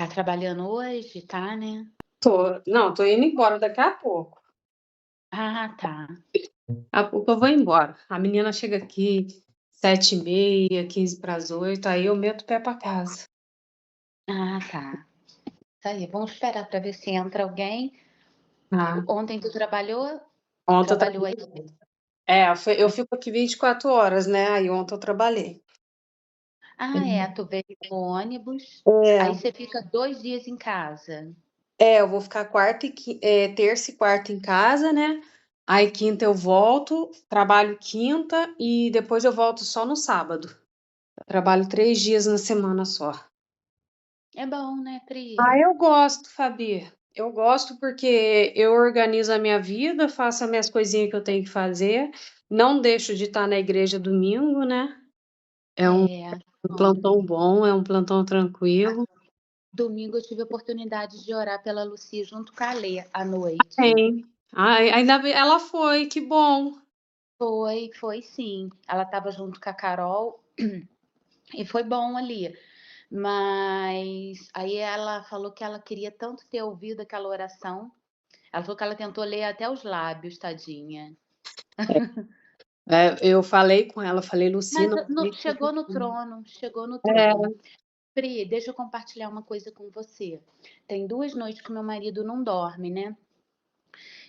Tá trabalhando hoje? Tá, né? Tô indo embora daqui a pouco. Ah, tá. Daqui a pouco eu vou embora. A menina chega aqui 7h30, 7:45, aí eu meto o pé pra casa. Ah, tá. Isso aí, vamos esperar pra ver se entra alguém. Ah, Ontem tu trabalhou? ontem eu Trabalhou aí? trabalhei. Eu fico aqui 24 horas, né? Aí ontem eu trabalhei. Ah, é, tu veio no ônibus, aí É, você fica 2 dias em casa. eu vou ficar terça e quarta em casa, né? Aí quinta eu volto, trabalho quinta e depois eu volto só no sábado. Eu trabalho 3 dias na semana só. É bom, né, Ah, Pri? eu gosto, Fabi. Eu gosto porque eu organizo a minha vida, faço as minhas coisinhas que eu tenho que fazer, não deixo de estar na igreja domingo, né? É um É, bom. plantão bom, é um plantão tranquilo. Domingo eu tive a oportunidade de orar pela Lucy junto com a Lê à noite. Tem. Ai, ainda bem, ela foi, que bom. Foi sim. Ela estava junto com a Carol e foi bom ali. Mas aí ela falou que ela queria tanto ter ouvido aquela oração. Ela falou que ela tentou ler até os lábios, tadinha. Eu falei com ela, falei, Mas Lucina. chegou no trono, chegou no É, trono. Pri, deixa eu compartilhar uma coisa com você. Tem 2 noites que meu marido não dorme, né?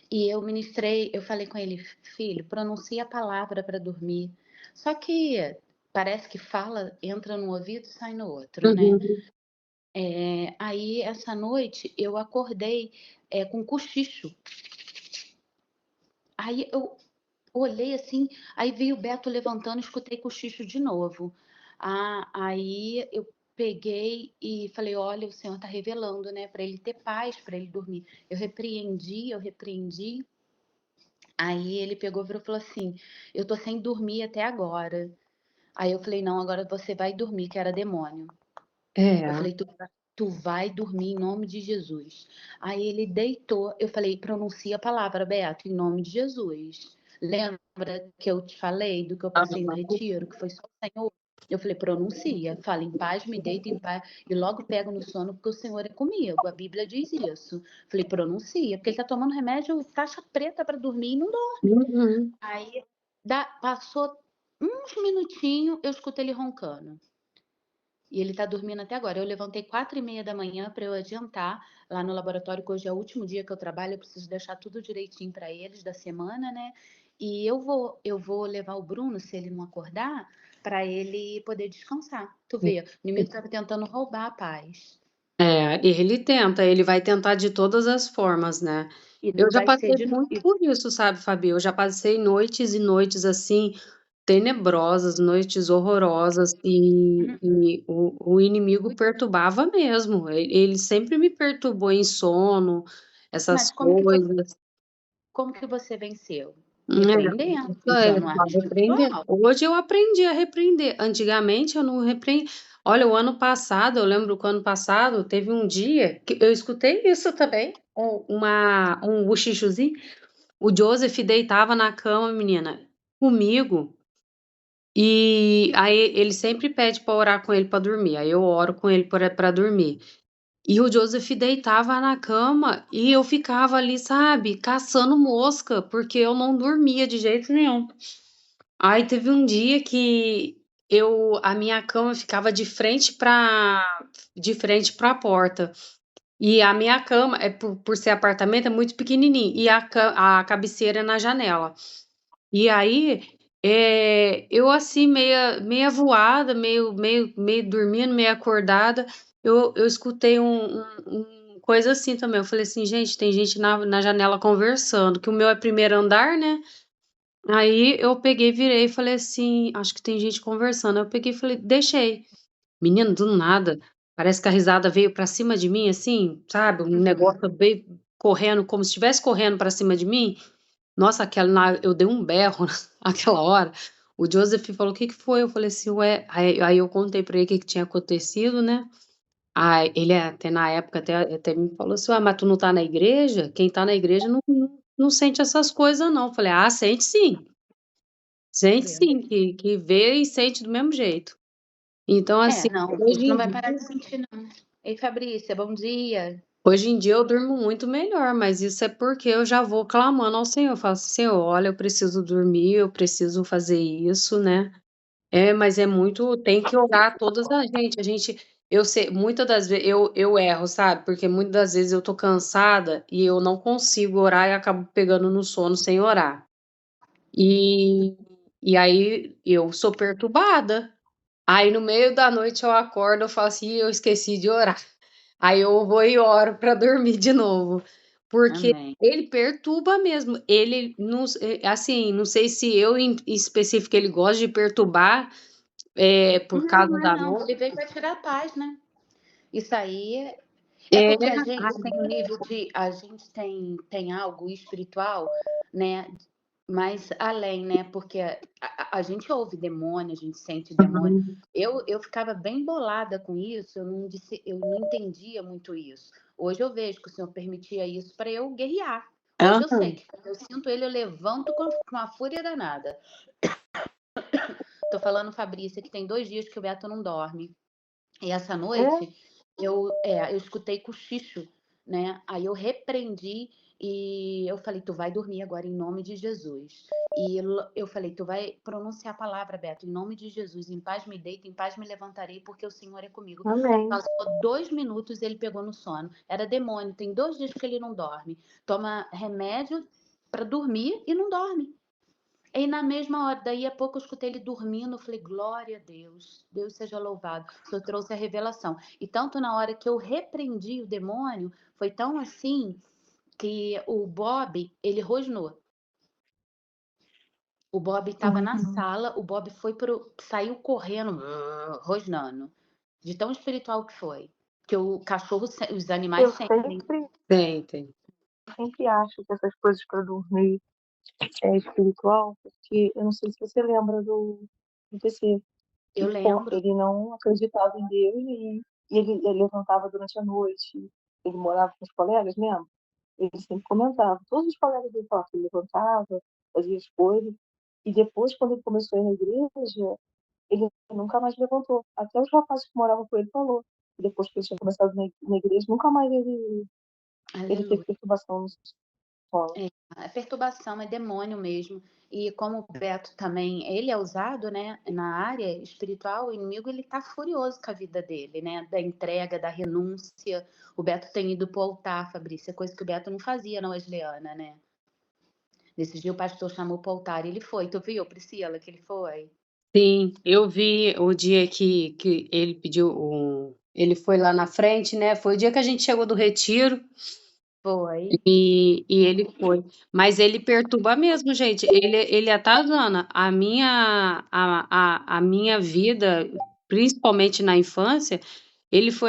E eu ministrei, eu falei com ele, filho, pronuncia a palavra para dormir. Só que parece que fala, entra no ouvido e sai no outro, né? uhum. Aí essa noite eu acordei com cochicho. Aí eu olhei assim, aí vi o Beto levantando, escutei cochicho de novo. Aí eu peguei e falei: olha, o Senhor está revelando, né, para ele ter paz, para ele dormir. Eu repreendi. Aí ele pegou e virou e falou assim: eu tô sem dormir até agora. Aí eu falei: não, agora você vai dormir, que era demônio. Eu É, falei: tu vai dormir em nome de Jesus. Aí ele deitou. Eu falei: pronuncia a palavra, Beto, em nome de Jesus. Lembra que eu te falei do que eu passei no retiro, que foi só o Senhor? Eu falei: pronuncia, fala em paz, me deito em paz e logo pego no sono, porque o Senhor é comigo. A Bíblia diz isso. Falei: pronuncia, porque ele tá tomando remédio taxa preta para dormir e não dorme. uhum. Aí passou uns minutinhos, eu escutei ele roncando. E ele tá dormindo até agora. Eu levantei 4h30 para eu adiantar lá no laboratório, que hoje é o último dia que eu trabalho, eu preciso deixar tudo direitinho para eles da semana, né? E eu vou levar o Bruno, se ele não acordar, para ele poder descansar. Tu vê, o inimigo estava tentando roubar a paz. Ele tenta, ele vai tentar de todas as formas, né. E Eu não já vai ser passei de muito novo. por isso, sabe, Fabi, eu já passei noites e noites, assim, tenebrosas, noites horrorosas e o inimigo perturbava mesmo, ele sempre me perturbou em sono, essas Mas coisas. como que você venceu? Repreendendo, usando Só arma repreender. espiritual. Hoje eu aprendi a repreender, antigamente eu não olha, o ano passado, eu lembro que o ano passado teve um dia que eu escutei isso também, um bochichozinho, o Joseph deitava na cama, menina, comigo, e aí ele sempre pede para orar com ele para dormir, aí eu oro com ele para dormir. E o Joseph deitava na cama e eu ficava ali, sabe, caçando mosca, porque eu não dormia de jeito nenhum. Aí teve um dia que a minha cama ficava de frente para a porta. E a minha cama, por ser apartamento, é muito pequenininho, e a cabeceira é na janela. E aí, eu assim, meia voada, meio dormindo, meio acordada, eu escutei coisa assim também, eu falei assim: "Gente, tem gente na janela conversando", que o meu é primeiro andar, né. Aí eu peguei, virei e falei assim: "Acho que tem gente conversando". Aí eu peguei e falei deixei. Menino, do nada, parece que a risada veio pra cima de mim, assim, sabe, um Uhum. negócio veio correndo, como se estivesse correndo pra cima de mim. Nossa, eu dei um berro naquela hora. O Joseph falou: "O que que foi?". Eu falei assim: "Ué", aí eu contei pra ele o que que tinha acontecido, né. Aí ele até na época até me falou assim: "Ué, mas tu não tá na igreja? Quem tá na igreja não sente essas coisas não". Eu falei: "Ah, sente sim". Sente sim, que vê e sente do mesmo jeito. Então, assim, Não, a hoje gente não em vai dia parar de sentir não. Ei, Fabrícia, bom dia. Hoje em dia eu durmo muito melhor, mas isso é porque eu já vou clamando ao Senhor, eu falo assim: "Senhor, olha, eu preciso dormir, eu preciso fazer isso, né". Mas é muito tem que orar todas a gente eu sei muitas das vezes eu erro, sabe, porque muitas das vezes eu tô cansada e eu não consigo orar e acabo pegando no sono sem orar. E e aí eu sou perturbada. Aí no meio da noite eu acordo, eu falo assim: "Ih, eu esqueci de orar". Aí eu vou e oro para dormir de novo, porque Amém. ele perturba mesmo, ele não assim, não sei se eu em específico ele gosta de perturbar, por causa da Não, noite. ele veio para tirar a paz, né. Isso aí é É, porque a ai, gente tem um nível de a gente tem algo espiritual, né, mais além, né, porque a gente ouve demônio, a gente sente demônio. uhum. Eu ficava bem bolada com isso, eu não entendia muito isso. Hoje eu vejo que o Senhor permitia isso para eu guerrear. Hoje eu sei Aham. que quando eu sinto ele, eu levanto com uma fúria danada. Tô falando, Fabrícia, que tem 2 dias que o Beto não dorme. E essa É, noite eu escutei cochicho, né? Aí eu repreendi e eu falei: "Tu vai dormir agora em nome de Jesus". E eu falei: "Tu vai pronunciar a palavra, Beto, em nome de Jesus. Em paz me deito, em paz me levantarei, porque o Senhor é comigo". amém. Passou 2 minutos, ele pegou no sono. Era demônio, tem 2 dias que ele não dorme. Toma remédio para dormir e não dorme. E na mesma hora, daí a pouco eu escutei ele dormindo, eu falei, glória a Deus, Deus seja louvado. O Senhor trouxe a revelação. E tanto na hora que eu repreendi o demônio, foi tão assim que o Bob, ele rosnou. O Bob estava na Uhum. sala, o Bob saiu correndo, rosnando. De tão espiritual que foi. Que o cachorro, os animais Eu sentem. Tem, tem. sempre acho que essas coisas para dormir é espiritual, porque eu não sei se você lembra do PC, Eu que pô, lembro. ele não acreditava em Deus e ele levantava durante a noite, ele morava com os colegas mesmo, ele sempre comentava, todos os colegas dele falavam que ele levantava, fazia as coisas, e depois, quando ele começou a ir na igreja, ele nunca mais levantou. Até os rapazes que moravam com ele falou, que depois que ele tinha começado na igreja, nunca mais ele teve Aleluia. perturbação no sono. É perturbação, é demônio mesmo. E como o Beto também, ele é usado, né, na área espiritual, o inimigo ele tá furioso com a vida dele, né, da entrega, da renúncia. O Beto tem ido pro altar, Fabrícia, coisa que o Beto não fazia na Wesleyana, né. Nesse dia o pastor chamou pro altar e ele foi. Tu viu, Priscila, que ele foi? Sim, eu vi o dia que ele pediu ele foi lá na frente, né, foi o dia que a gente chegou do retiro. Foi. E ele foi. Mas ele perturba mesmo, gente. Ele atazana. A minha vida, principalmente na infância,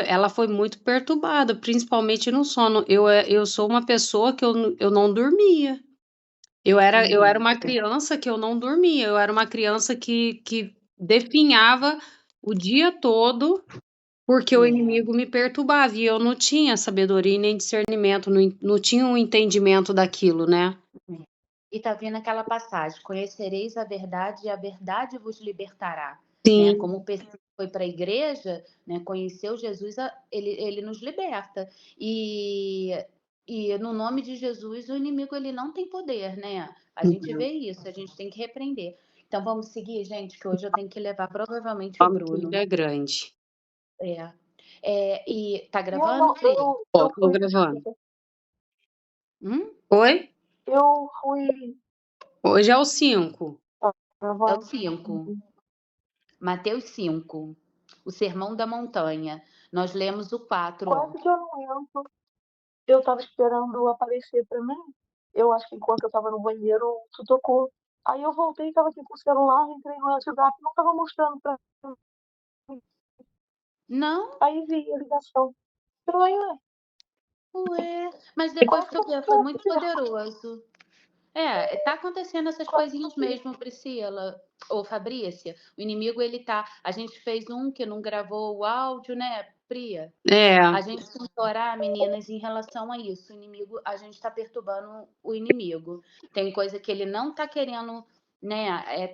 ela foi muito perturbada, principalmente no sono. Eu sou uma pessoa que eu não dormia. Eu era Uhum. uma criança que eu não dormia, eu era uma criança que definhava o dia todo porque o É. inimigo me perturbava e eu não tinha sabedoria e nem discernimento, não tinha um entendimento daquilo, né. E tá vindo aquela passagem: "Conhecereis a verdade e a verdade vos libertará", né, Sim, como o PC foi para a igreja, né, conheceu Jesus, ele nos liberta. E no nome de Jesus o inimigo ele não tem poder, né, a gente uhum. vê isso, a gente tem que repreender. Então vamos seguir gente, que hoje eu tenho que levar provavelmente o Homem que ele Bruno. é grande. É. E tá E eu, gravando, não, Pri? Ó, eu tô fui, gravando. Hum? Oi? eu fui Hoje é o 5. É o gravando. 5. Mateus 5, o Sermão da Montanha. Nós lemos o 4 Quase ontem. que eu não entro. Eu estava esperando aparecer para mim. Eu acho que enquanto eu estava no banheiro, tu tocou. Aí eu voltei, estava aqui com o celular, entrei no WhatsApp, não estava mostrando para mim. Não? Aí vi a ligação. Estranho, né? Ué, mas depois Quase tu que eu vê, foi não muito perco. poderoso. É, tá acontecendo essas Quase que eu coisinhas perco. mesmo, Priscila ou Fabrícia. O inimigo ele tá. A gente fez um que não gravou o áudio, né, Priya? É, A gente tem que orar, meninas, em relação a isso. O inimigo, a gente está perturbando o inimigo. Tem coisa que ele não está querendo, né?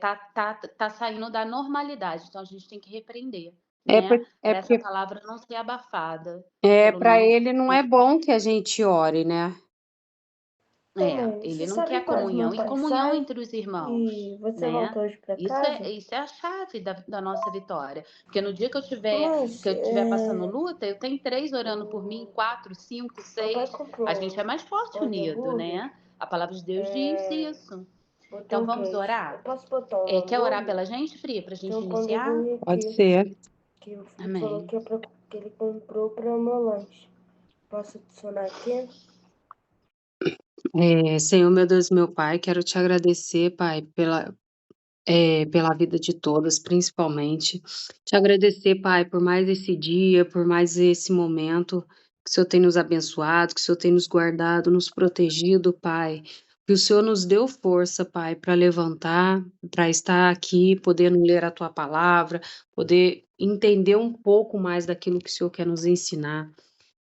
Tá saindo da normalidade. Então a gente tem que repreender. né, É para essa porque palavra não ser abafada pelo para nome ele não é bom que a gente ore, né. Ô, mãe, ele você não sabe quer que horas meu comunhão e pai comunhão sai? entre os irmãos, E você né. volta hoje pra casa? Isso é a chave da nossa vitória, porque no dia que Mas, eu estiver passando luta, eu tenho 3 orando por mim, 4, 5, papai 6, a gente é comprou mais forte pão de unido, hambúrguer, né. A palavra de Deus diz isso. Então botão vamos quente. Eu orar? posso botar um Quer orar hambúrguer? pela gente, Pri, pra Tem gente um pão de iniciar? hambúrguer Pode aqui, ser. que o Felipe falou Amém. que, que ele comprou para o meu lanche. Posso adicionar aqui? Senhor, meu Deus, meu Pai, quero te agradecer, Pai, pela vida de todas, principalmente. Te agradecer, Pai, por mais esse dia, por mais esse momento, que o Senhor tem nos abençoado, que o Senhor tem nos guardado, nos protegido, Pai. Que o Senhor nos deu força, Pai, para levantar, para estar aqui, podendo ler a tua palavra, poder entender um pouco mais daquilo que o Senhor quer nos ensinar.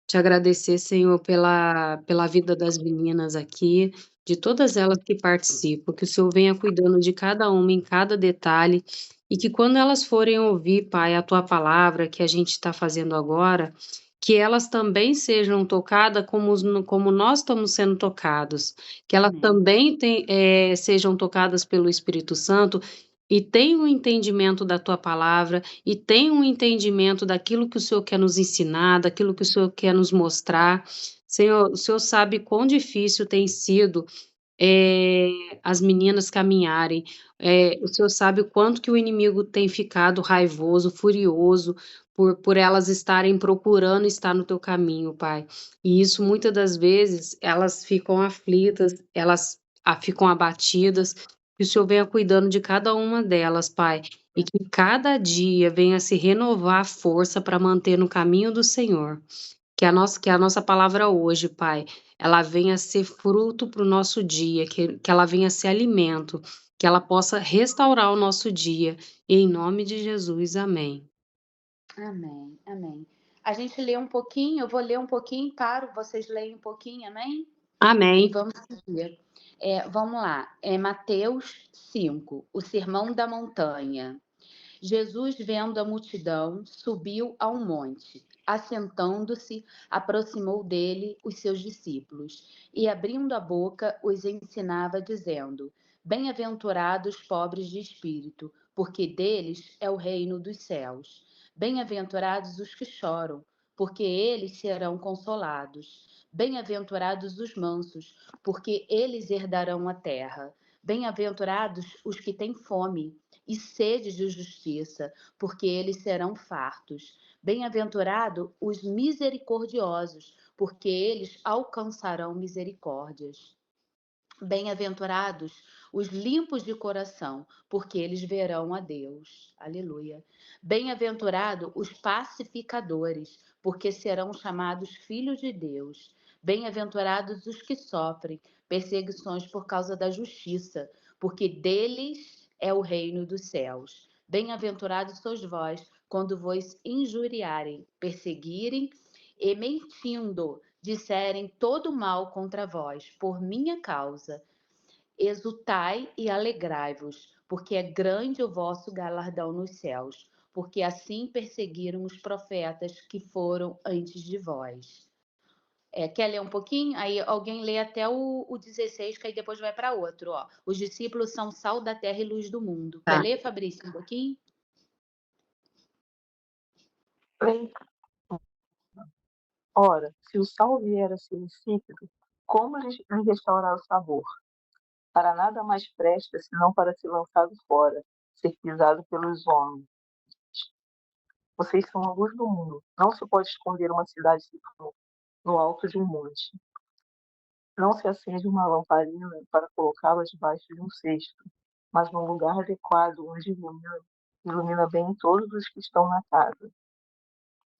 Te agradecer, Senhor, pela vida das meninas aqui, de todas elas que participam, que o Senhor venha cuidando de cada uma em cada detalhe, e que quando elas forem ouvir, Pai, a tua palavra que a gente está fazendo agora, que elas também sejam tocadas como nós estamos sendo tocados, que elas Amém. também sejam tocadas pelo Espírito Santo e tenham um entendimento da tua palavra e tenham um entendimento daquilo que o Senhor quer nos ensinar, daquilo que o Senhor quer nos mostrar. Senhor, o Senhor sabe quão difícil tem sido, as meninas caminharem. O Senhor sabe o quanto que o inimigo tem ficado raivoso, furioso, por elas estarem procurando estar no teu caminho, Pai. E isso, muitas das vezes, elas ficam aflitas, elas ficam abatidas, que o Senhor venha cuidando de cada uma delas, Pai, e que cada dia venha se renovar a força para manter no caminho do Senhor. Que a nossa palavra hoje, Pai, ela venha ser fruto para o nosso dia, que ela venha ser alimento, que ela possa restaurar o nosso dia. Em nome de Jesus, amém. Amém, amém. A gente lê um pouquinho, eu vou ler um pouquinho, paro, vocês leem um pouquinho, amém? E Amém. vamos seguir. Vamos lá, Mateus 5, o Sermão da Montanha. Jesus, vendo a multidão, subiu ao monte. Assentando-se, aproximou dele os seus discípulos e, abrindo a boca, os ensinava, dizendo: Bem-aventurados os pobres de espírito, porque deles é o reino dos céus. Bem-aventurados os que choram, porque eles serão consolados. Bem-aventurados os mansos, porque eles herdarão a terra. Bem-aventurados os que têm fome e sede de justiça, porque eles serão fartos. Bem-aventurados os misericordiosos, porque eles alcançarão misericórdias. Bem-aventurados os limpos de coração, porque eles verão a Deus. Aleluia. Bem-aventurados os pacificadores, porque serão chamados filhos de Deus. Bem-aventurados os que sofrem perseguições por causa da justiça, porque deles é o reino dos céus. Bem-aventurados sois vós, quando vos injuriarem, perseguirem e mentindo disserem todo mal contra vós, por minha causa. Exultai e alegrai-vos, porque é grande o vosso galardão nos céus, porque assim perseguiram os profetas que foram antes de vós. Quer ler um pouquinho? Aí alguém lê até o 16, que aí depois vai para outro. Ó. Os discípulos são sal da terra e luz do mundo. Tá. Quer ler, Fabrício, um pouquinho? Bem, ora, se o sal vier a ser insípido, como lhe restaurar o sabor? Para nada mais presta, senão para ser lançado fora, ser pisado pelos homens. Vocês são a luz do mundo. Não se pode esconder uma cidade no alto de um monte. Não se acende uma lamparina para colocá-la debaixo de um cesto, mas num lugar adequado, onde ilumina bem todos os que estão na casa.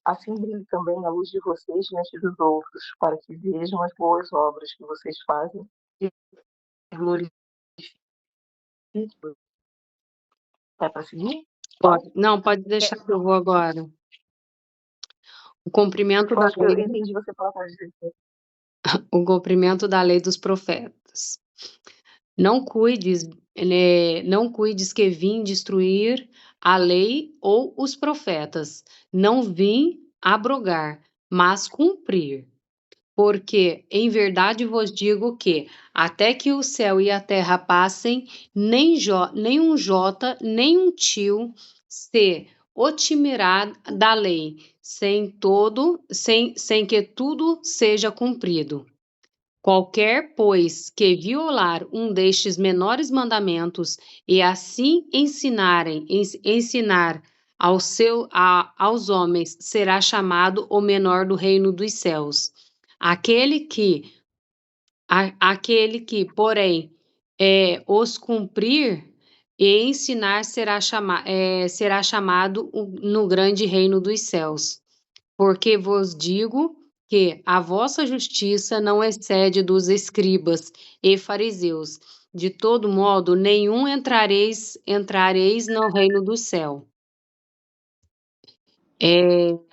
Assim brilhe também a luz de vocês diante dos outros, para que vejam as boas obras que vocês fazem e glorifiquem. É para seguir? Pode. Não, pode deixar que eu vou agora. O cumprimento Eu da acho que eu lei, entendi você falar para dizer. o cumprimento da lei dos profetas. Não cuides que vim destruir a lei ou os profetas. Não vim abrogar, mas cumprir. Porque, em verdade vos digo que, até que o céu e a terra passem, nem um jota, nem um tio se otimirá da lei, sem que tudo seja cumprido. Qualquer, pois, que violar um destes menores mandamentos e assim ensinar aos homens, será chamado o menor do reino dos céus. Aquele que, porém, os cumprir e ensinar será chamado no grande reino dos céus. Porque vos digo que a vossa justiça não excede dos escribas e fariseus. De todo modo, nenhum entrareis no reino do céu.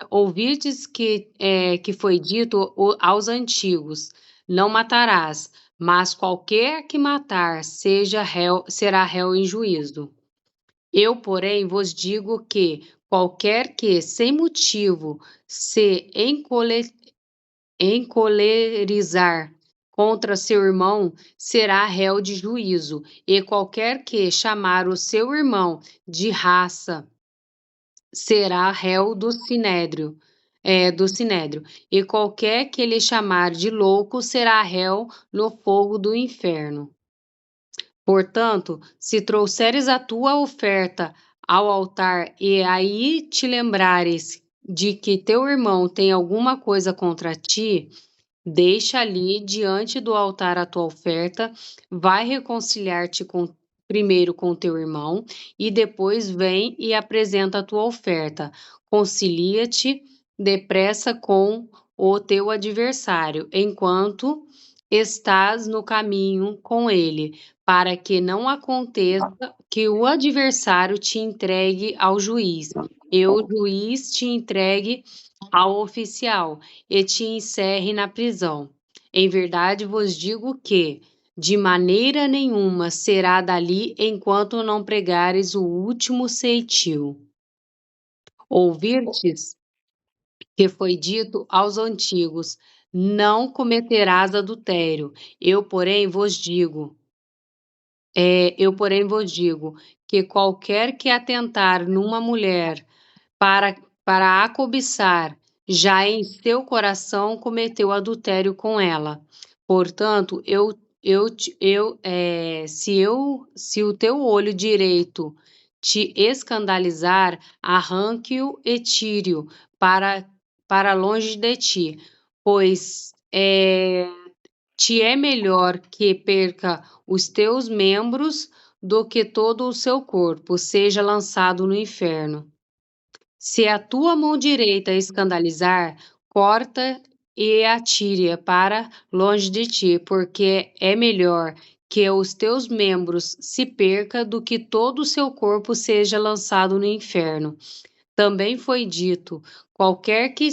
Ouvistes que foi dito aos antigos: não matarás, mas qualquer que matar será réu em juízo. Eu, porém, vos digo que qualquer que, sem motivo, se encolerizar contra seu irmão, será réu de juízo, e qualquer que chamar o seu irmão de raça, será réu do sinédrio, e qualquer que lhe chamar de louco será réu no fogo do inferno. Portanto, se trouxeres a tua oferta ao altar e aí te lembrares de que teu irmão tem alguma coisa contra ti, deixa ali diante do altar a tua oferta, vai reconciliar-te primeiro com teu irmão e depois vem e apresenta a tua oferta. Concilia-te depressa com o teu adversário, enquanto estás no caminho com ele, para que não aconteça que o adversário te entregue ao juiz, e o juiz te entregue ao oficial, e te encerre na prisão. Em verdade vos digo que, de maneira nenhuma será dali enquanto não pregares o último ceitil. Ouvirtes que foi dito aos antigos: não cometerás adultério. Eu, porém, vos digo que qualquer que atentar numa mulher para a cobiçar, já em seu coração cometeu adultério com ela. Portanto, se o teu olho direito te escandalizar, arranque-o e tire-o para longe de ti, pois te é melhor que perca os teus membros do que todo o seu corpo seja lançado no inferno. Se a tua mão direita escandalizar, corta e atire-a para longe de ti, porque é melhor que os teus membros se perca do que todo o seu corpo seja lançado no inferno. Também foi dito: qualquer que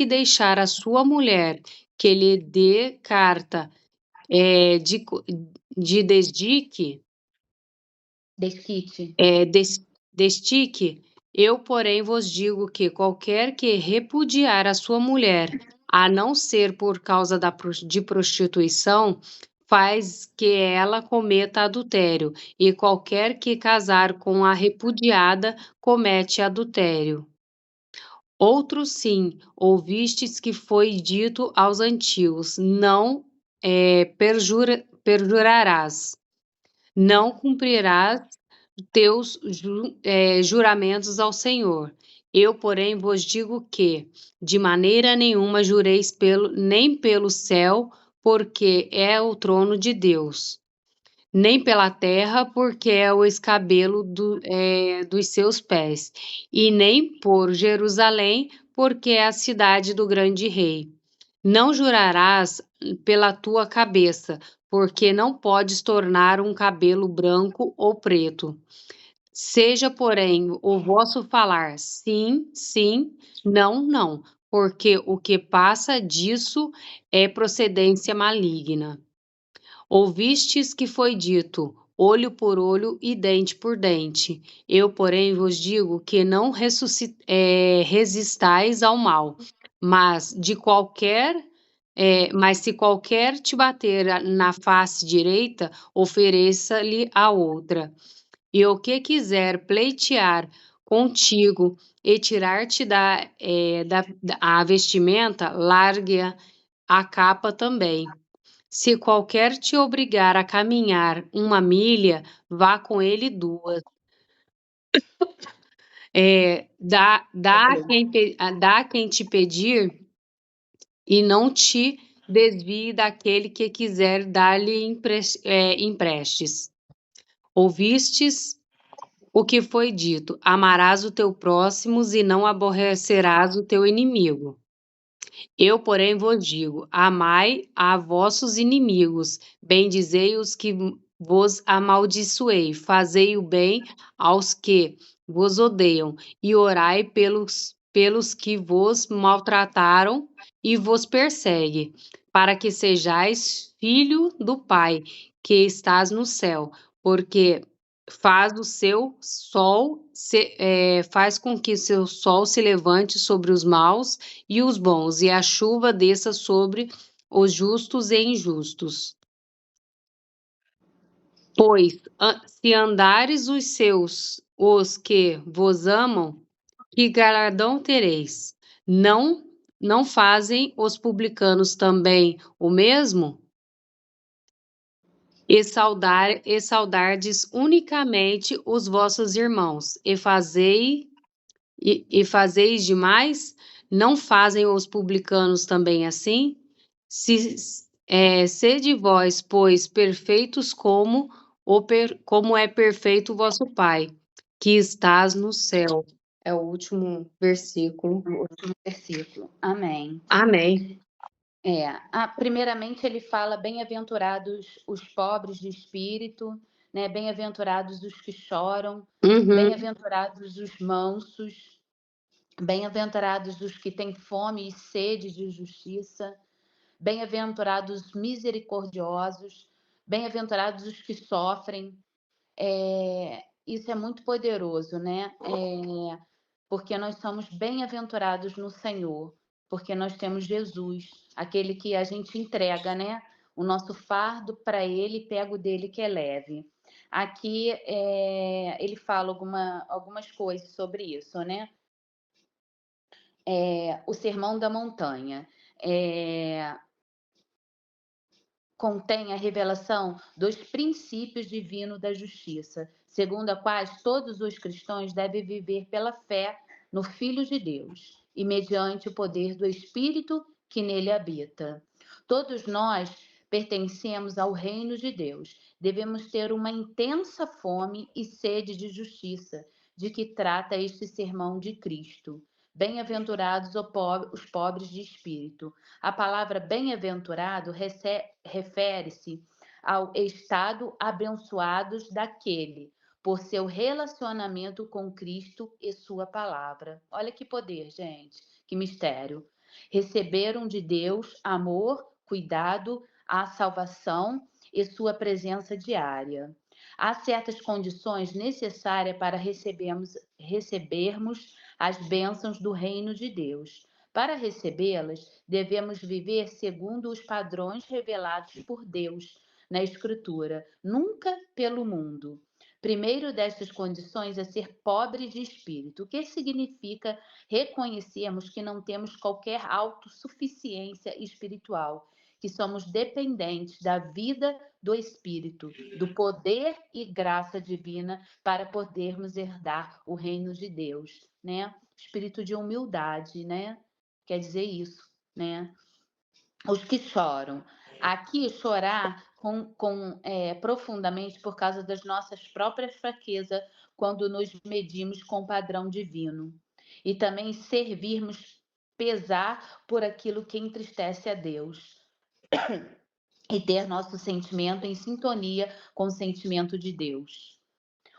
deixar a sua mulher que lhe dê carta de desdique, eu, porém, vos digo que qualquer que repudiar a sua mulher, a não ser por causa de prostituição, faz que ela cometa adultério, e qualquer que casar com a repudiada comete adultério. Outro sim, ouvistes que foi dito aos antigos: não perjurarás, não cumprirás teus juramentos ao Senhor. Eu, porém, vos digo que, de maneira nenhuma jureis nem pelo céu, porque é o trono de Deus, nem pela terra, porque é o escabelo dos seus pés, e nem por Jerusalém, porque é a cidade do grande rei. Não jurarás pela tua cabeça, porque não podes tornar um cabelo branco ou preto. Seja, porém, o vosso falar sim, sim, não, não, porque o que passa disso é procedência maligna. Ouvistes que foi dito: olho por olho e dente por dente. Eu, porém, vos digo que não resistais ao mal, mas se qualquer te bater na face direita, ofereça-lhe a outra. E o que quiser pleitear contigo e tirar-te a vestimenta, largue a capa também. Se qualquer te obrigar a caminhar 1 milha, vá com ele 2. Dá a quem te pedir e não te desvie daquele que quiser dar-lhe emprestes. Ouvistes o que foi dito: amarás o teu próximo e não aborrecerás o teu inimigo. Eu, porém, vos digo: amai a vossos inimigos, bendizei os que vos amaldiçoei, fazei o bem aos que vos odeiam, e orai pelos que vos maltrataram e vos perseguem, para que sejais filho do Pai que estás no céu, porque faz com que o seu sol se levante sobre os maus e os bons, e a chuva desça sobre os justos e injustos. Pois, se andares os que vos amam, que galardão tereis? Não fazem os publicanos também o mesmo? E saudardes unicamente os vossos irmãos, e fazeis demais? Não fazem os publicanos também assim? Sede vós, pois, perfeitos como é perfeito o vosso Pai, que estás no céu. É o último versículo. O último versículo. Amém. Amém. Primeiramente ele fala: bem-aventurados os pobres de espírito, né? Bem-aventurados os que choram, bem-aventurados os mansos, bem-aventurados os que têm fome e sede de justiça, bem-aventurados os misericordiosos, bem-aventurados os que sofrem. Isso é muito poderoso, né? Porque nós somos bem-aventurados no Senhor, porque nós temos Jesus, aquele que a gente entrega, né? O nosso fardo para ele, pega o dele que é leve. Aqui ele fala algumas coisas sobre isso, né? O Sermão da Montanha contém a revelação dos princípios divinos da justiça, segundo a quais todos os cristãos devem viver pela fé no Filho de Deus e mediante o poder do Espírito que nele habita. Todos nós pertencemos ao reino de Deus. Devemos ter uma intensa fome e sede de justiça, de que trata este sermão de Cristo. Bem-aventurados os pobres de espírito. A palavra bem-aventurado refere-se ao estado abençoados daquele, por seu relacionamento com Cristo e sua palavra. Olha que poder, gente, que mistério. Receberam de Deus amor, cuidado, a salvação e sua presença diária. Há certas condições necessárias para recebermos as bênçãos do reino de Deus. Para recebê-las, devemos viver segundo os padrões revelados por Deus na Escritura, nunca pelo mundo. Primeiro destas condições é ser pobre de espírito, o que significa reconhecermos que não temos qualquer autossuficiência espiritual, que somos dependentes da vida do Espírito, do poder e graça divina para podermos herdar o reino de Deus, né? Espírito de humildade, né? Quer dizer isso, né? Os que choram. Aqui, chorar profundamente por causa das nossas próprias fraquezas quando nos medimos com o padrão divino. E também servirmos pesar por aquilo que entristece a Deus. E ter nosso sentimento em sintonia com o sentimento de Deus.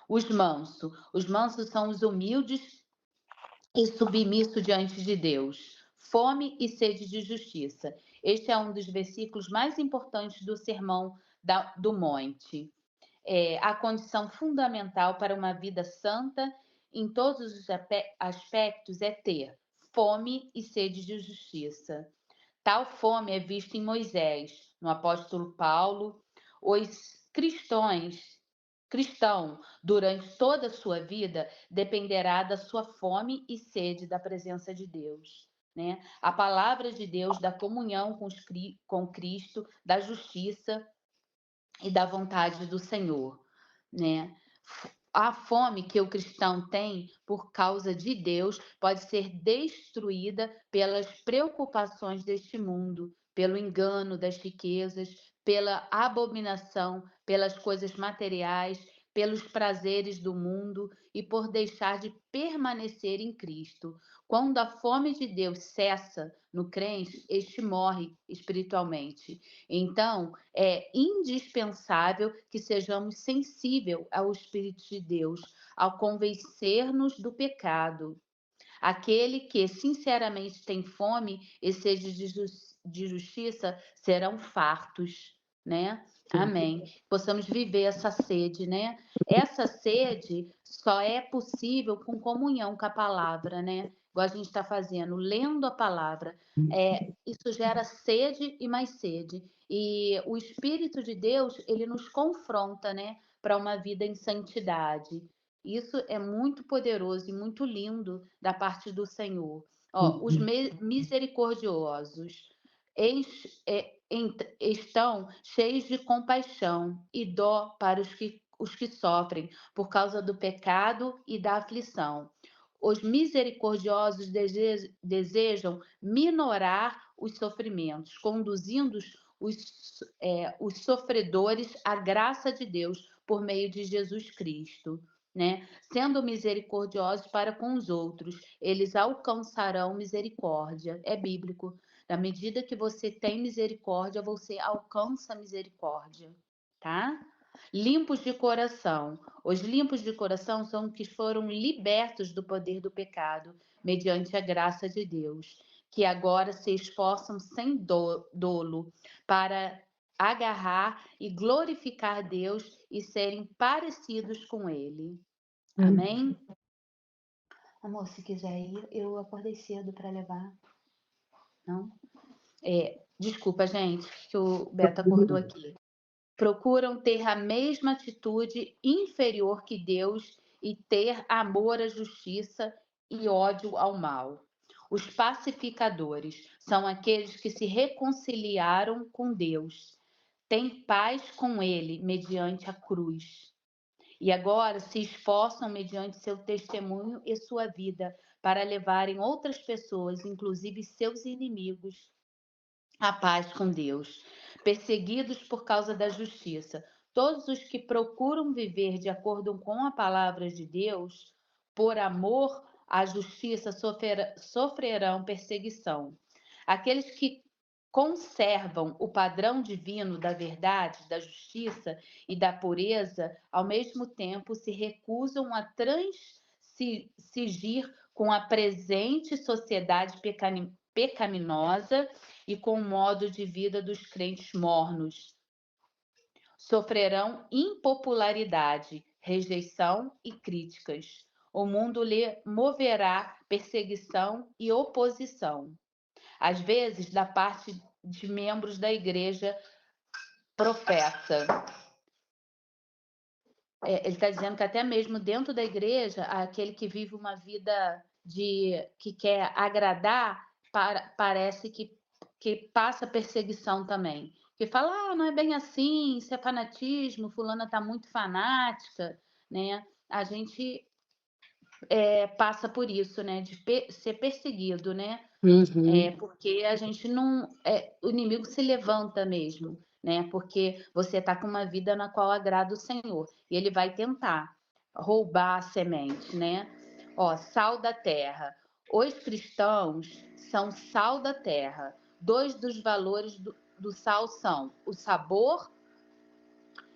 Os mansos são os humildes e submissos diante de Deus. Fome e sede de justiça. Este é um dos versículos mais importantes do Sermão do Monte. a condição fundamental para uma vida santa em todos os aspectos é ter fome e sede de justiça. Tal fome é vista em Moisés, no apóstolo Paulo. Os cristão, durante toda a sua vida, dependerá da sua fome e sede da presença de Deus. Né? A palavra de Deus, da comunhão com Cristo, da justiça e da vontade do Senhor. Né? A fome que o cristão tem por causa de Deus pode ser destruída pelas preocupações deste mundo, pelo engano das riquezas, pela abominação, pelas coisas materiais, pelos prazeres do mundo e por deixar de permanecer em Cristo. Quando a fome de Deus cessa no crente, este morre espiritualmente. Então, é indispensável que sejamos sensíveis ao Espírito de Deus, ao convencer-nos do pecado. Aquele que sinceramente tem fome e sede de justiça serão fartos, né? Amém. Possamos viver essa sede, né? Essa sede só é possível com comunhão com a palavra, né? Igual a gente está fazendo, lendo a palavra. Isso gera sede e mais sede. E o Espírito de Deus, ele nos confronta, né? Para uma vida em santidade. Isso é muito poderoso e muito lindo da parte do Senhor. Os misericordiosos estão cheios de compaixão e dó para os que sofrem por causa do pecado e da aflição. Os misericordiosos desejam minorar os sofrimentos, conduzindo os sofredores à graça de Deus por meio de Jesus Cristo. Né? Sendo misericordiosos para com os outros, eles alcançarão misericórdia. É bíblico. Na medida que você tem misericórdia, você alcança misericórdia, tá? Limpos de coração. Os limpos de coração são os que foram libertos do poder do pecado, mediante a graça de Deus, que agora se esforçam sem dolo para agarrar e glorificar Deus e serem parecidos com Ele. Amém? Amor, se quiser ir, eu acordei cedo para levar. Não? Desculpa, gente, que o Beto acordou aqui. Procuram ter a mesma atitude inferior que Deus e ter amor à justiça e ódio ao mal. Os pacificadores são aqueles que se reconciliaram com Deus, têm paz com Ele mediante a cruz. E agora se esforçam mediante seu testemunho e sua vida para levarem outras pessoas, inclusive seus inimigos, à paz com Deus. Perseguidos por causa da justiça, todos os que procuram viver de acordo com a palavra de Deus, por amor à justiça, sofrerão perseguição. Aqueles que conservam o padrão divino da verdade, da justiça e da pureza, ao mesmo tempo se recusam a transigir com a presente sociedade pecaminosa e com o modo de vida dos crentes mornos. Sofrerão impopularidade, rejeição e críticas. O mundo lhe moverá perseguição e oposição. Às vezes, da parte de membros da igreja professa. Ele está dizendo que até mesmo dentro da igreja, aquele que vive uma vida que quer agradar, parece que passa perseguição também. Que fala, não é bem assim, isso é fanatismo, fulana está muito fanática, né? A gente passa por isso, né? De ser perseguido, né? Porque a gente não... o inimigo se levanta mesmo, né? Porque você está com uma vida na qual agrada o Senhor. E ele vai tentar roubar a semente, né? Sal da terra. Os cristãos são sal da terra. Dois dos valores do sal são o sabor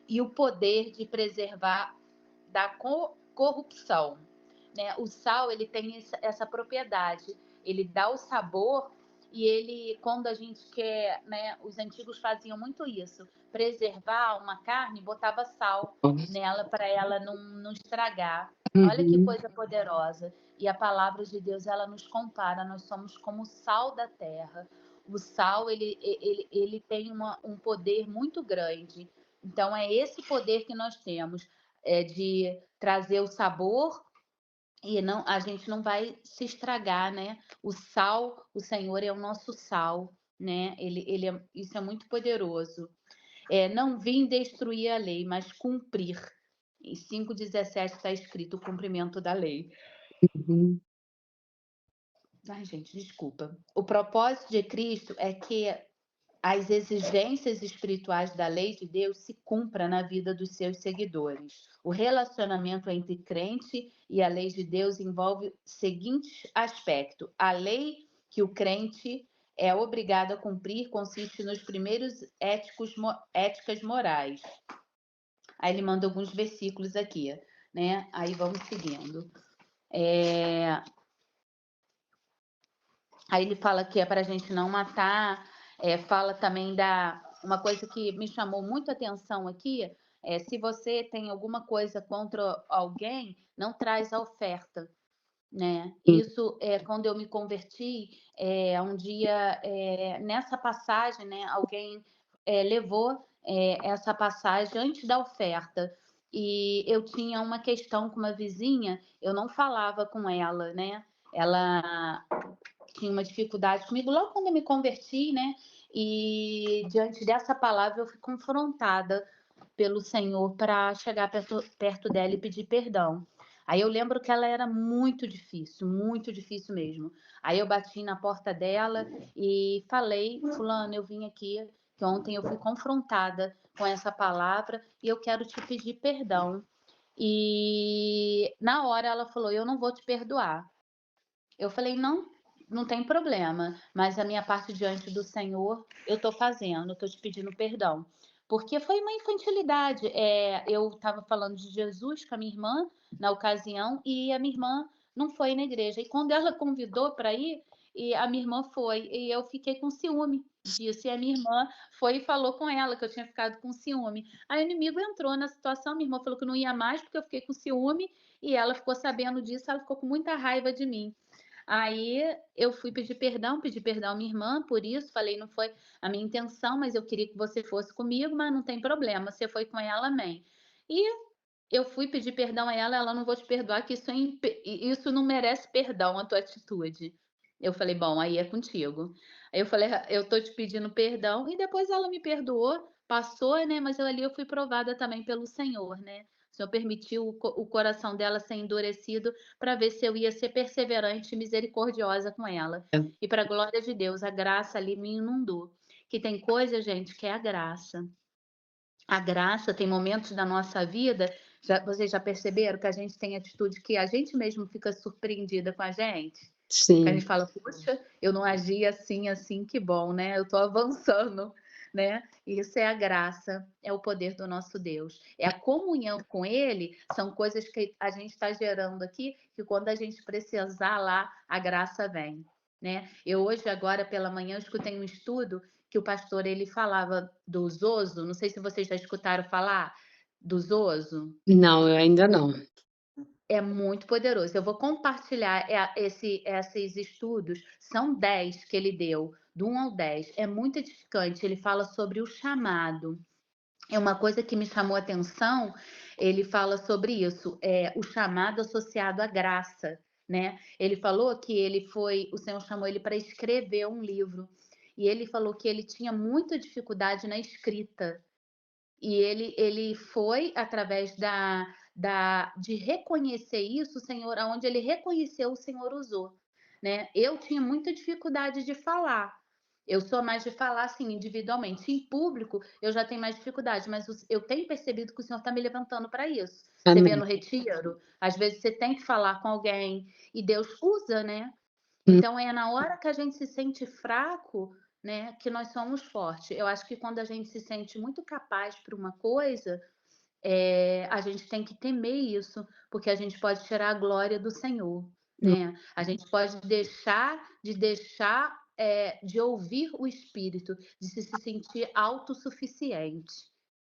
e o poder de preservar da corrupção. Né? O sal, ele tem essa propriedade. Ele dá o sabor e ele, quando a gente quer, né? Os antigos faziam muito isso. preservar uma carne, botava sal Nossa. nela para ela não estragar. Olha que Uhum. coisa poderosa. E a palavra de Deus, ela nos compara, nós somos como o sal da terra. O sal, ele tem um poder muito grande. Então, é esse poder que nós temos, de trazer o sabor e não, a gente não vai se estragar, né? O sal, o Senhor é o nosso sal, né? Isso é muito poderoso. Não vim destruir a lei, mas cumprir. Em 5,17 está escrito o cumprimento da lei. Uhum. Ai, gente, desculpa. O propósito de Cristo é que as exigências espirituais da lei de Deus se cumpram na vida dos seus seguidores. O relacionamento entre crente e a lei de Deus envolve o seguinte aspecto: a lei que o crente é obrigado a cumprir consiste nos primeiros éticas morais. Aí ele manda alguns versículos aqui, né? Aí vamos seguindo. Aí ele fala que é para a gente não matar, fala também uma coisa que me chamou muito a atenção aqui, se você tem alguma coisa contra alguém, não traz a oferta, né? Sim. Isso quando eu me converti, um dia, nessa passagem, né, alguém levou essa passagem antes da oferta. E eu tinha uma questão com uma vizinha, eu não falava com ela, né? Ela tinha uma dificuldade comigo logo quando eu me converti, né? E diante dessa palavra eu fui confrontada pelo Senhor para chegar perto dela e pedir perdão. Aí eu lembro que ela era muito difícil mesmo. Aí eu bati na porta dela e falei: Fulano, eu vim aqui, que ontem eu fui confrontada com essa palavra e eu quero te pedir perdão. E na hora ela falou: Eu não vou te perdoar. Eu falei: não tem problema, mas a minha parte diante do Senhor eu estou fazendo, estou te pedindo perdão. Porque foi uma infantilidade. Eu estava falando de Jesus com a minha irmã na ocasião e a minha irmã não foi na igreja. E quando ela convidou para ir, e a minha irmã foi, e eu fiquei com ciúme disso. E a minha irmã foi e falou com ela que eu tinha ficado com ciúme. Aí o inimigo entrou na situação, minha irmã falou que não ia mais porque eu fiquei com ciúme, e ela ficou sabendo disso, ela ficou com muita raiva de mim. Aí eu fui pedi perdão à minha irmã por isso, falei: "Não foi a minha intenção, mas eu queria que você fosse comigo, mas não tem problema, você foi com ela, amém". E eu fui pedir perdão a ela, ela: "Não vou te perdoar, que isso não merece perdão, a tua atitude". Eu falei: "Bom, aí é contigo". Aí eu falei: Eu tô te pedindo perdão", e depois ela me perdoou, passou, né, mas eu fui provada também pelo Senhor, né. O Senhor permitiu o coração dela ser endurecido para ver se eu ia ser perseverante e misericordiosa com ela. É. E para a glória de Deus, a graça ali me inundou. Que tem coisa, gente, que é a graça. A graça tem momentos da nossa vida, vocês já perceberam que a gente tem atitude que a gente mesmo fica surpreendida com a gente? Que a Sim. gente fala: "Puxa, eu não agi assim, assim, que bom, né, eu estou avançando", né. Isso é a graça, é o poder do nosso Deus. É a comunhão com Ele, são coisas que a gente está gerando aqui, que quando a gente precisar lá, a graça vem, né. Eu hoje, agora pela manhã, eu escutei um estudo que o pastor ele falava do Zoso, não sei se vocês já escutaram falar do Zoso. Não, eu ainda não. É muito poderoso. Eu vou compartilhar esses estudos, são 10 que ele deu, do 1 ao 10. É muito edificante. Ele fala sobre o chamado. É uma coisa que me chamou a atenção, ele fala sobre isso, o chamado associado à graça, né. Ele falou que o Senhor chamou ele para escrever um livro, e ele falou que ele tinha muita dificuldade na escrita. E ele foi através de reconhecer isso, o Senhor, aonde ele reconheceu, o Senhor usou, né. Eu tinha muita dificuldade de falar, eu sou mais de falar, assim, individualmente. Em público, eu já tenho mais dificuldade, mas eu tenho percebido que o Senhor está me levantando para isso. Você vê Amém. no retiro, às vezes você tem que falar com alguém e Deus usa, né. Hum. Então é na hora que a gente se sente fraco, né, que nós somos fortes. Eu acho que quando a gente se sente muito capaz para uma coisa, a gente tem que temer isso, porque a gente pode tirar a glória do Senhor, né. A gente pode deixar de ouvir o Espírito, de se sentir autossuficiente,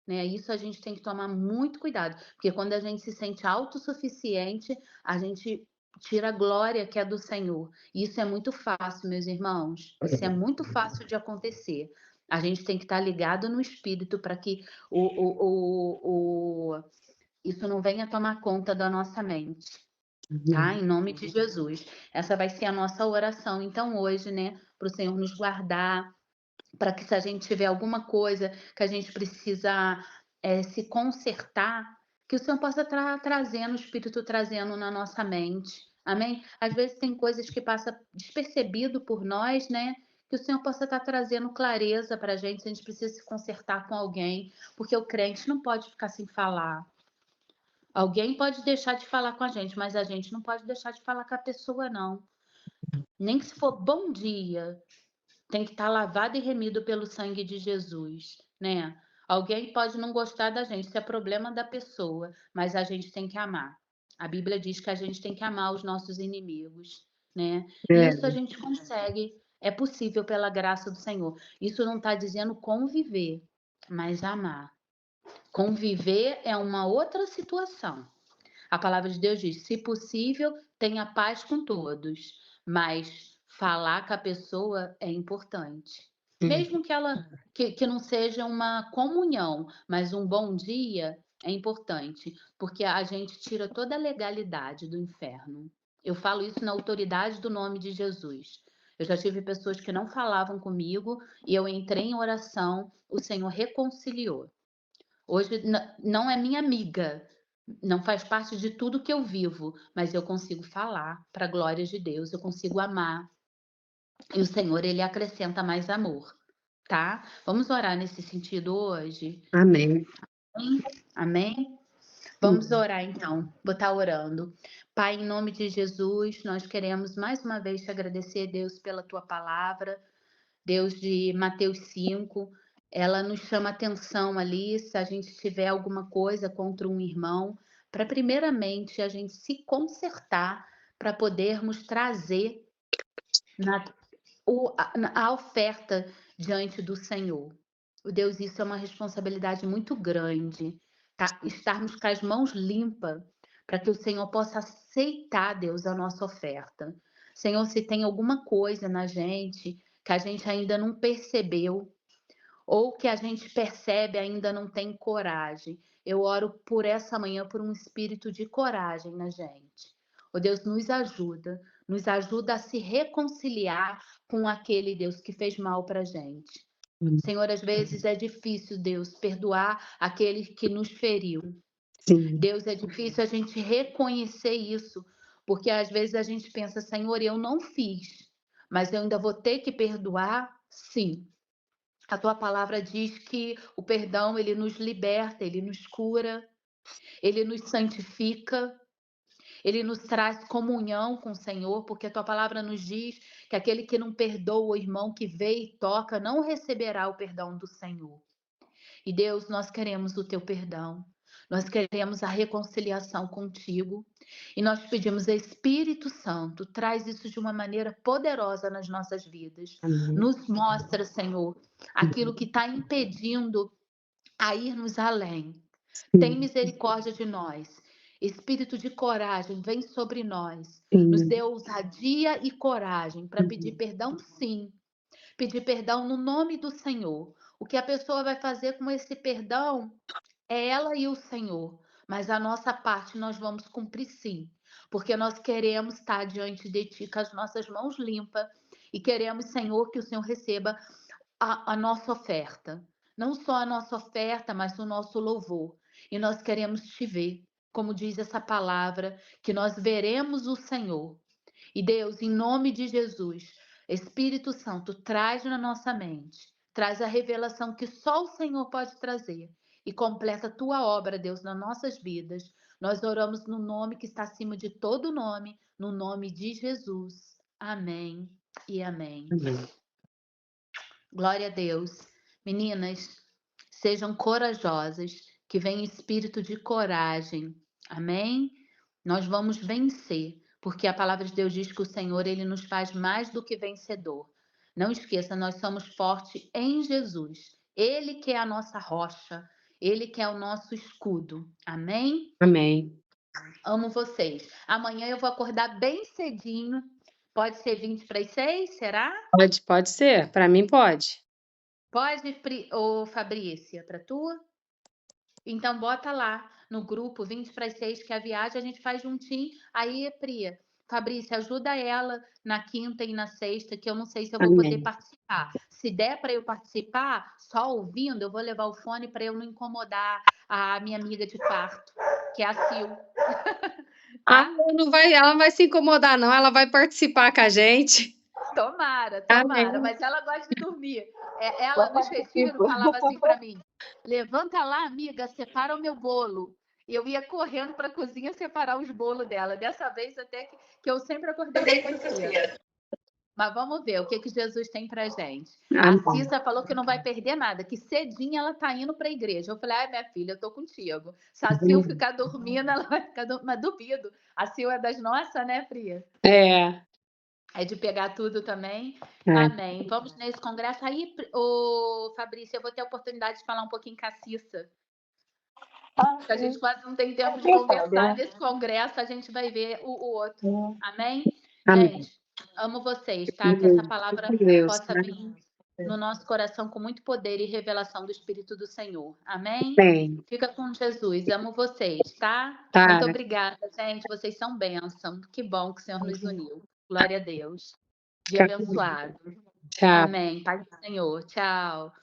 né? Isso a gente tem que tomar muito cuidado, porque quando a gente se sente autossuficiente, a gente tira a glória que é do Senhor. E isso é muito fácil, meus irmãos. Isso é muito fácil de acontecer. A gente tem que estar ligado no Espírito para que isso não venha tomar conta da nossa mente, tá? Em nome de Jesus. Essa vai ser a nossa oração, então, hoje, né? Para o Senhor nos guardar, para que se a gente tiver alguma coisa que a gente precisa se consertar, que o Senhor possa trazendo, o Espírito trazendo na nossa mente. Amém? Às vezes tem coisas que passam despercebido por nós, né? Que o Senhor possa estar trazendo clareza para a gente, se a gente precisa se consertar com alguém, porque o crente não pode ficar sem falar. Alguém pode deixar de falar com a gente, mas a gente não pode deixar de falar com a pessoa, não. Nem que se for bom dia, tem que estar lavado e remido pelo sangue de Jesus, né? Alguém pode não gostar da gente, isso é problema da pessoa, mas a gente tem que amar. A Bíblia diz que a gente tem que amar os nossos inimigos, né? E isso a gente consegue, é possível pela graça do Senhor. Isso não está dizendo conviver, mas amar. Conviver é uma outra situação. A palavra de Deus diz: se possível, tenha paz com todos, mas falar com a pessoa é importante. Mesmo que ela que não seja uma comunhão, mas um bom dia é importante, porque a gente tira toda a legalidade do inferno. Eu falo isso na autoridade do nome de Jesus. Eu já tive pessoas que não falavam comigo e eu entrei em oração, o Senhor reconciliou. Hoje não é minha amiga, não faz parte de tudo que eu vivo, mas eu consigo falar para a glória de Deus, eu consigo amar. E o Senhor, ele acrescenta mais amor, tá? Vamos orar nesse sentido hoje? Amém. Amém? Vamos orar então, vou estar orando. Pai, em nome de Jesus, nós queremos mais uma vez te agradecer, Deus, pela tua palavra. Deus de Mateus 5, ela nos chama atenção ali, se a gente tiver alguma coisa contra um irmão, para primeiramente a gente se consertar, para podermos trazer a oferta diante do Senhor. O Deus, isso é uma responsabilidade muito grande, tá? Estarmos com as mãos limpas, para que o Senhor possa aceitar, Deus, a nossa oferta. Senhor, se tem alguma coisa na gente que a gente ainda não percebeu, ou que a gente percebe ainda não tem coragem, eu oro por essa manhã por um espírito de coragem na gente. O Deus nos ajuda a se reconciliar com aquele Deus que fez mal para a gente. Senhor, às vezes é difícil, Deus, perdoar aquele que nos feriu. Sim. Deus, é difícil a gente reconhecer isso, porque às vezes a gente pensa, Senhor, eu não fiz, mas eu ainda vou ter que perdoar? Sim. A tua palavra diz que o perdão, ele nos liberta, ele nos cura, ele nos santifica, ele nos traz comunhão com o Senhor, porque a tua palavra nos diz que aquele que não perdoa o irmão que vê e toca não receberá o perdão do Senhor. E Deus, nós queremos o teu perdão. Nós queremos a reconciliação contigo. E nós pedimos, Espírito Santo, traz isso de uma maneira poderosa nas nossas vidas. Amém. Nos mostra, Senhor, aquilo que está impedindo a irmos além. Tem misericórdia de nós. Espírito de coragem, vem sobre nós. Nos dê ousadia e coragem para pedir perdão, sim. Pedir perdão no nome do Senhor. O que a pessoa vai fazer com esse perdão é ela e o Senhor. Mas a nossa parte nós vamos cumprir sim. Porque nós queremos estar diante de Ti com as nossas mãos limpas. E queremos, Senhor, que o Senhor receba a nossa oferta. Não só a nossa oferta, mas o nosso louvor. E nós queremos Te ver. Como diz essa palavra, que nós veremos o Senhor. E Deus, em nome de Jesus, Espírito Santo, traz na nossa mente, traz a revelação que só o Senhor pode trazer e completa a tua obra, Deus, nas nossas vidas. Nós oramos no nome que está acima de todo nome, no nome de Jesus. Amém e amém. Amém. Glória a Deus. Meninas, sejam corajosas, que venha espírito de coragem. Amém? Nós vamos vencer, porque a palavra de Deus diz que o Senhor, ele nos faz mais do que vencedor. Não esqueça, nós somos fortes em Jesus. Ele que é a nossa rocha, Ele que é o nosso escudo. Amém? Amém. Amo vocês. Amanhã eu vou acordar bem cedinho. Pode ser 20 para as 6, será? Pode ser, para mim pode. Pode, ô Fabrícia, para tu? Então bota lá no grupo 20 para as 6 que é a viagem a gente faz juntinho. Aí, Pri, Fabrícia, ajuda ela na quinta e na sexta, que eu não sei se eu vou poder Amém. participar. Se der para eu participar, só ouvindo, eu vou levar o fone para eu não incomodar a minha amiga de parto, que é a Sil. Ah, Tá? ela não vai se incomodar não, ela vai participar com a gente. Tomara, Amém. mas ela gosta de dormir. Ela Ela nos retiros participa. falava assim para mim: levanta lá, amiga, separa o meu bolo. E eu ia correndo para a cozinha separar os bolos dela. Dessa vez até que eu sempre acordei muito cedo. Mas vamos ver o que Jesus tem pra gente. A Amém. Cissa falou que não vai perder nada, que cedinho ela tá indo pra igreja. Eu falei, ai, minha filha, eu tô contigo. Se a Sil ficar dormindo, ela vai ficar dormindo. Mas duvido. A Sil é das nossas, né, Fria? É. É de pegar tudo também. É. Amém. Vamos nesse congresso. Aí, ô, Fabrício, eu vou ter a oportunidade de falar um pouquinho com a Cissa. Porque a gente quase não tem tempo de conversar. Nesse congresso, a gente vai ver o outro. Amém? Amém. Gente, amo vocês, tá? Que essa palavra Deus, possa né? vir no nosso coração com muito poder e revelação do Espírito do Senhor. Amém? Amém. Fica com Jesus. Amo vocês, tá? Tá. Muito obrigada, gente. Vocês são bênção. Que bom que o Senhor nos uniu. Glória a Deus. Dia abençoado. Tchau. Amém. Paz do Senhor. Tchau.